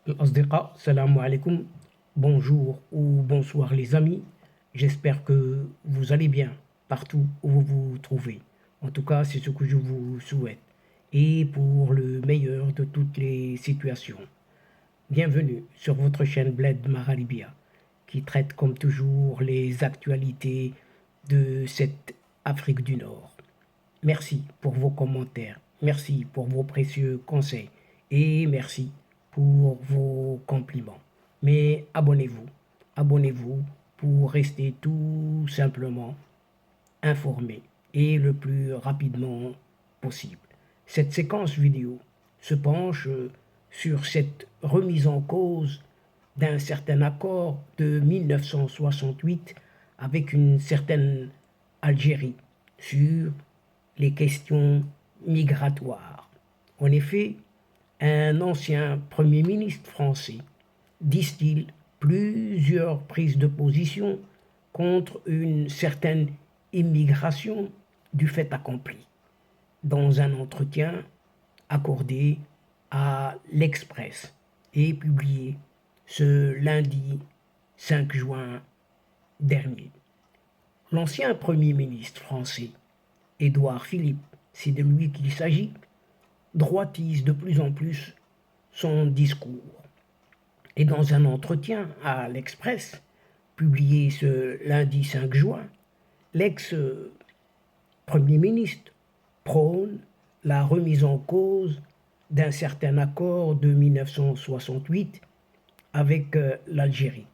الأصدقاء salam alaikum, bonjour ou bonsoir les amis, j'espère que vous allez bien partout où vous vous trouvez. En tout cas, c'est ce que je vous souhaite et pour le meilleur de toutes les situations. Bienvenue sur votre chaîne Bled Maralibia qui traite comme toujours les actualités de cette Afrique du Nord. Merci pour vos commentaires, merci pour vos précieux conseils et merci pour vos compliments. Mais abonnez-vous pour rester tout simplement informé et le plus rapidement possible. Cette séquence vidéo se penche sur cette remise en cause d'un certain accord de 1968 avec une certaine Algérie sur les questions migratoires. En effet, un ancien Premier ministre français distille plusieurs prises de position contre une certaine immigration du fait accompli dans un entretien accordé à l'Express et publié ce lundi 5 juin dernier. L'ancien Premier ministre français, Édouard Philippe, c'est de lui qu'il s'agit, droitise de plus en plus son discours. Et dans un entretien à l'Express, publié ce lundi 5 juin, l'ex-premier ministre prône la remise en cause d'un certain accord de 1968 avec l'Algérie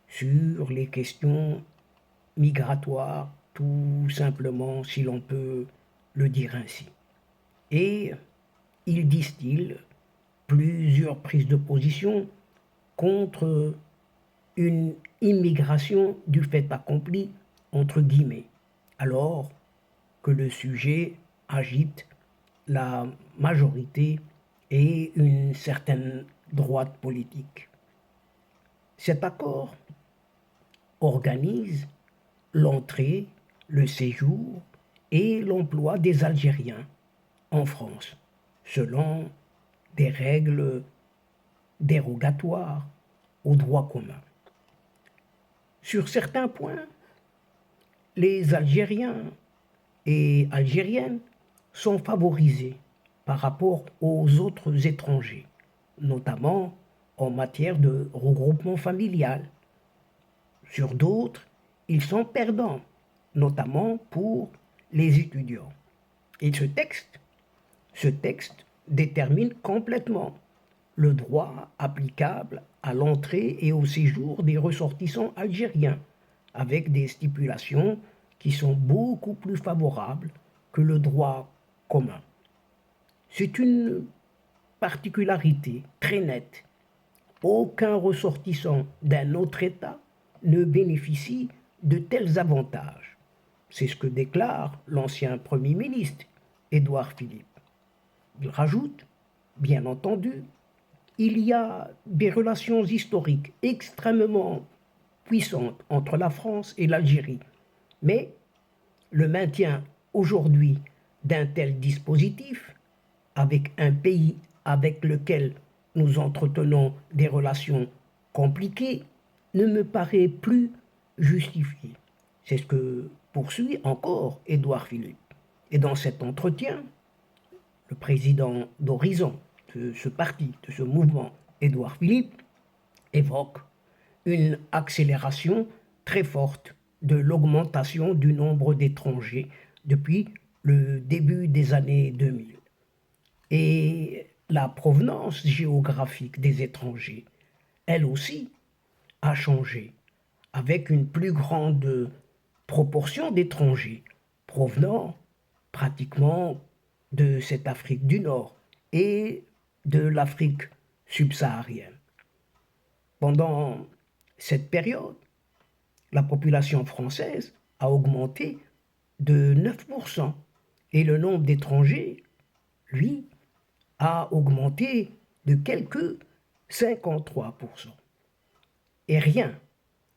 sur les questions migratoires, tout simplement, si l'on peut le dire ainsi. Et il distille plusieurs prises de position contre une immigration du fait accompli, entre guillemets, alors que le sujet agite la majorité et une certaine droite politique. Cet accord organise l'entrée, le séjour et l'emploi des Algériens en France, selon des règles dérogatoires au droit commun. Sur certains points, les Algériens et Algériennes sont favorisés par rapport aux autres étrangers, notamment en matière de regroupement familial. Sur d'autres, ils sont perdants, notamment pour les étudiants. Et ce texte détermine complètement le droit applicable à l'entrée et au séjour des ressortissants algériens, avec des stipulations qui sont beaucoup plus favorables que le droit commun. C'est une particularité très nette. Aucun ressortissant d'un autre État ne bénéficie de tels avantages. C'est ce que déclare l'ancien Premier ministre, Édouard Philippe. Il rajoute, bien entendu, il y a des relations historiques extrêmement puissantes entre la France et l'Algérie, mais le maintien aujourd'hui d'un tel dispositif avec un pays avec lequel nous entretenons des relations compliquées ne me paraît plus justifié. C'est ce que poursuit encore Édouard Philippe. Et dans cet entretien, le président d'Horizon, de ce parti, de ce mouvement, Édouard Philippe, évoque une accélération très forte de l'augmentation du nombre d'étrangers depuis le début des années 2000. Et la provenance géographique des étrangers, elle aussi, a changé, avec une plus grande proportion d'étrangers provenant pratiquement de cette Afrique du Nord et de l'Afrique subsaharienne. Pendant cette période, la population française a augmenté de 9% et le nombre d'étrangers, lui, a augmenté de quelques 53%. Et rien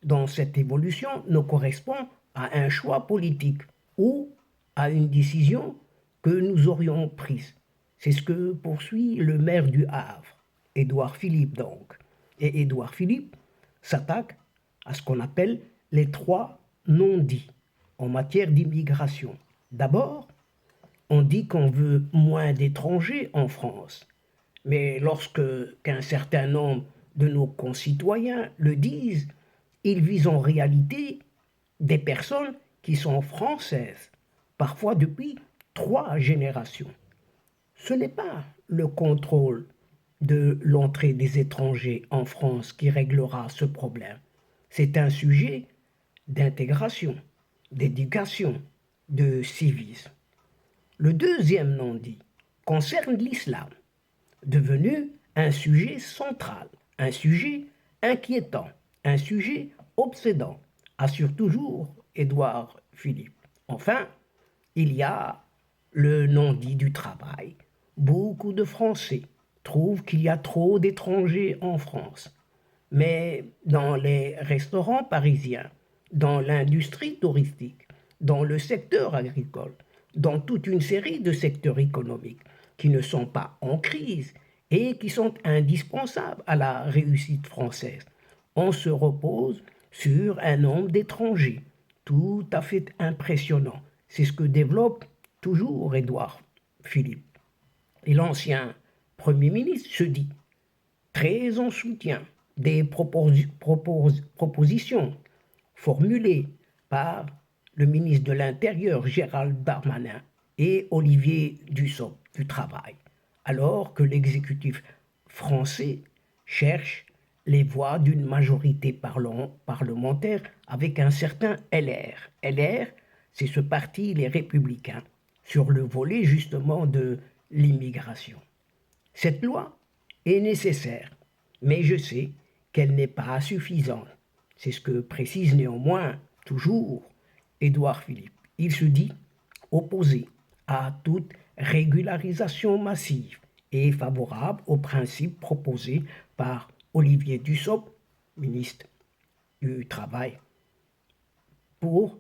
dans cette évolution ne correspond à un choix politique ou à une décision que nous aurions prise. C'est ce que poursuit le maire du Havre, Édouard Philippe donc. Et Édouard Philippe s'attaque à ce qu'on appelle les 3 non-dits en matière d'immigration. D'abord, on dit qu'on veut moins d'étrangers en France, mais lorsque qu'un certain nombre de nos concitoyens le disent, ils visent en réalité des personnes qui sont françaises, parfois depuis 3 générations. Ce n'est pas le contrôle de l'entrée des étrangers en France qui réglera ce problème. C'est un sujet d'intégration, d'éducation, de civisme. Le deuxième non-dit concerne l'islam, devenu un sujet central, un sujet inquiétant, un sujet obsédant, assure toujours Édouard Philippe. Enfin, il y a le non-dit du travail. Beaucoup de Français trouvent qu'il y a trop d'étrangers en France. Mais dans les restaurants parisiens, dans l'industrie touristique, dans le secteur agricole, dans toute une série de secteurs économiques qui ne sont pas en crise et qui sont indispensables à la réussite française, on se repose sur un nombre d'étrangers tout à fait impressionnant. C'est ce que développe toujours Édouard Philippe. Et l'ancien Premier ministre se dit très en soutien des propositions formulées par le ministre de l'Intérieur Gérald Darmanin et Olivier Dussopt du Travail, alors que l'exécutif français cherche les voix d'une majorité parlementaire avec un certain LR. LR, c'est ce parti, les Républicains, sur le volet justement de l'immigration. Cette loi est nécessaire, mais je sais qu'elle n'est pas suffisante. C'est ce que précise néanmoins toujours Édouard Philippe. Il se dit opposé à toute régularisation massive et favorable aux principes proposés par Olivier Dussopt, ministre du Travail, pour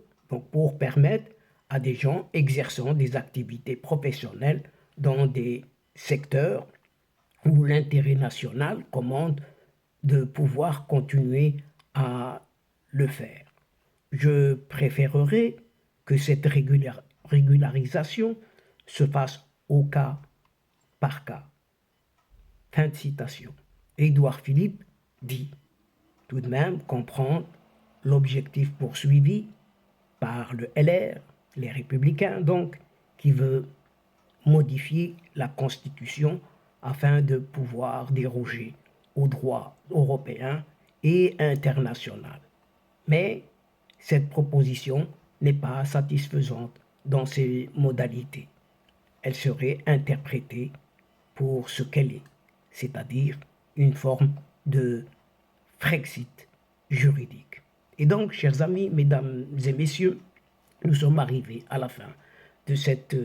permettre à des gens exerçant des activités professionnelles dans des secteurs où l'intérêt national commande de pouvoir continuer à le faire. Je préférerais que cette régularisation se fasse au cas par cas. Fin de citation. Édouard Philippe dit tout de même comprendre l'objectif poursuivi par le LR, les Républicains donc, qui veut modifier la Constitution afin de pouvoir déroger aux droits européens et international. Mais cette proposition n'est pas satisfaisante dans ses modalités. Elle serait interprétée pour ce qu'elle est, c'est-à-dire une forme de Frexit juridique. Et donc, chers amis, mesdames et messieurs, nous sommes arrivés à la fin de cette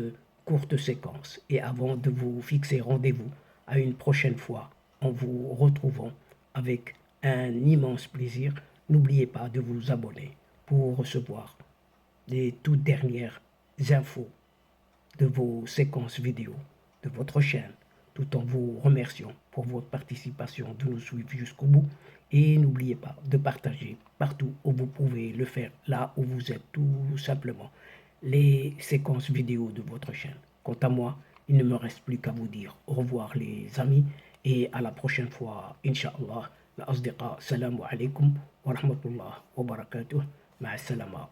courte séquence. Et avant de vous fixer rendez-vous à une prochaine fois, en vous retrouvant avec un immense plaisir, n'oubliez pas de vous abonner pour recevoir les toutes dernières infos de vos séquences vidéo de votre chaîne, tout en vous remerciant pour votre participation, de nous suivre jusqu'au bout. Et n'oubliez pas de partager partout où vous pouvez le faire, là où vous êtes tout simplement, les séquences vidéo de votre chaîne. Quant à moi, il ne me reste plus qu'à vous dire au revoir les amis et à la prochaine fois, Inch'Allah. الأصدقاء السلام عليكم ورحمة الله وبركاته مع السلامة